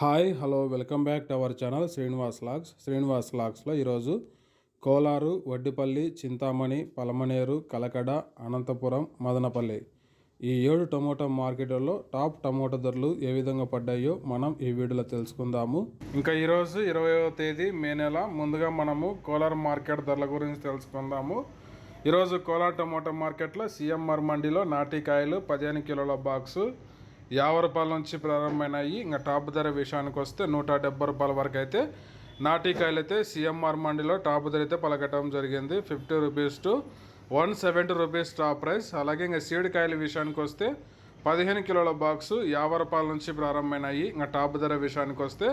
Hi hello welcome back to our channel Srinivas లాగ్స్లో ఈరోజు కోలారు, వడ్డిపల్లి, చింతామణి, పలమనేరు, కలకడ, అనంతపురం, మదనపల్లి ఈ 7 టమోటా మార్కెట్లలో టాప్ టమోటా ధరలు ఏ విధంగా పడ్డాయో మనం ఈ వీడియోలో తెలుసుకుందాము. ఇంకా ఈరోజు 20వ తేదీ మే నెల. ముందుగా మనము కోలార్ మార్కెట్ ధరల గురించి తెలుసుకుందాము. ఈరోజు కోలార్ టమోటా మార్కెట్లో సిఎంఆర్ మండీలో నాటికాయలు 15 కిలోల బాక్సు 50 రూపాయల నుంచి ప్రారంభమైనాయి. ఇంకా టాప్ ధర విషయానికి వస్తే 170 రూపాయల వరకు అయితే నాటికాయలు అయితే సిఎంఆర్ మండీలో టాప్ ధర అయితే పలకటం జరిగింది. 50 rupees to 170 rupees top price. అలాగే ఇంకా సీడ్ కాయల విషయానికి వస్తే 15 కిలోల బాక్సు 50 రూపాయల నుంచి ప్రారంభమైనాయి. ఇంకా టాప్ ధర విషయానికి వస్తే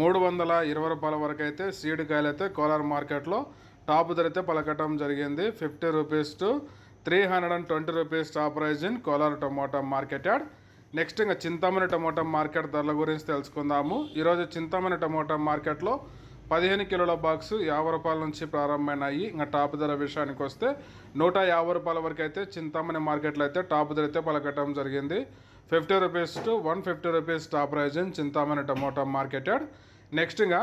320 రూపాయల వరకు అయితే సీడ్ కాయలు అయితే కోలార్ మార్కెట్లో టాప్ ధర అయితే పలకటం జరిగింది. 50 rupees to 320 rupees top prize in Kolar tomato market yard. Next ఇంకా చింతామణి టమోటా మార్కెట్ ధరల గురించి తెలుసుకుందాము. ఈరోజు చింతామణి టమోటా మార్కెట్లో 15 కిలోల బాక్సు 50 రూపాయల నుంచి ప్రారంభమైనాయి. ఇంకా టాప్ ధర విషయానికి వస్తే 150 రూపాయల వరకు అయితే చింతామణి మార్కెట్లో అయితే టాప్ ధర అయితే పలకటం జరిగింది. 50 rupees to 150 rupees top prize in Chintamani tomato market yard. Next ఇంకా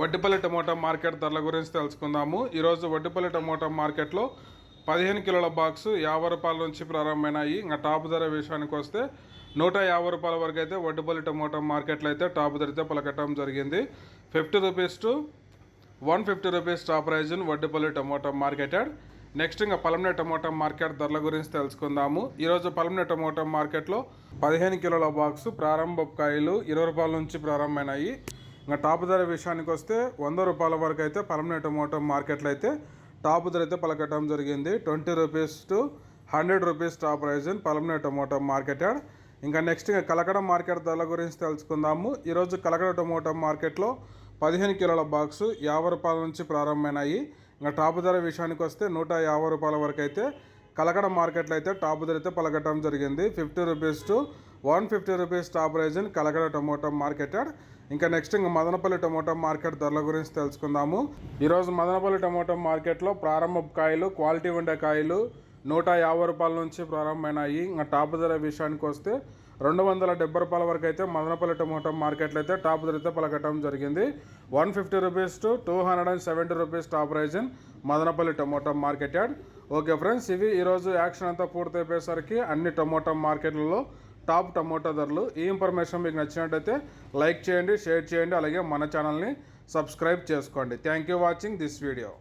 వడ్డిపల్లి టమోటా మార్కెట్ ధరల గురించి తెలుసుకుందాము. ఈరోజు వడ్డిపల్లి టమోటా మార్కెట్లో 15 కిలోల బాక్సు 50 రూపాయల నుంచి ప్రారంభమైనాయి. ఇంకా టాప్ ధర విషయానికి వస్తే 150 రూపాయల వరకు అయితే వడ్డిపల్లి టమోటా మార్కెట్లో అయితే టాప్ ధర అయితే పలకటం జరిగింది. 50 rupees to 150 rupees top prize in Vaddipalli tomato market yard. Next ఇంకా పలమనేరు టమోటా మార్కెట్ ధరల గురించి తెలుసుకుందాము. ఈరోజు పలమనేరు టమోటా మార్కెట్లో 15 కిలోల బాక్సు ప్రారంభ కాయలు 20 రూపాయల నుంచి ప్రారంభమైనాయి. ఇంకా టాప్ ధర విషయానికి వస్తే 100 రూపాయల వరకు అయితే పలమనేరు టమోటా మార్కెట్లో అయితే టాప్ ధర అయితే పలకటం జరిగింది. 20 rupees to 100 rupees top prize in Palamaneru tomato market yard. ఇంకా నెక్స్ట్ ఇంకా కలకడ మార్కెట్ ధరల గురించి తెలుసుకుందాము. ఈరోజు కలకడ టమోటా మార్కెట్లో 15 కిలోల బాక్సు 50 రూపాయల నుంచి ప్రారంభమైనాయి. ఇంకా టాప్ ధర విషయానికి వస్తే 150 రూపాయల వరకు అయితే కలకడ మార్కెట్లో అయితే టాప్ ధర అయితే పలకటం జరిగింది. 50 rupees to 150 rupees top prize in Kalakada tomato market yard. ఇంకా నెక్స్ట్ ఇంకా మదనపల్లి టమోటా మార్కెట్ ధరల గురించి తెలుసుకుందాము. ఈరోజు మదనపల్లి టమోటా మార్కెట్లో ప్రారంభ కాయలు, క్వాలిటీ ఉండే కాయలు 150 రూపాయల నుంచి ప్రారంభమైనాయి. ఇంకా టాప్ ధర విషయానికి వస్తే 270 రూపాయల వరకు అయితే మదనపల్లి టమోటా మార్కెట్లో అయితే టాప్ ధర అయితే పలకటం జరిగింది. 150 rupees to 270 rupees top prize in Madanapalle tomato market yard. Okay friends, ఇవి ఈరోజు యాక్షన్ అంతా పూర్తయిపోయేసరికి అన్ని టమోటా మార్కెట్లలో టాప్ టమోటా ధరలు. ఈ ఇన్ఫర్మేషన్ మీకు నచ్చినట్టయితే లైక్ చేయండి, షేర్ చేయండి, అలాగే మన ఛానల్ని సబ్స్క్రైబ్ చేసుకోండి. Thank you watching this video.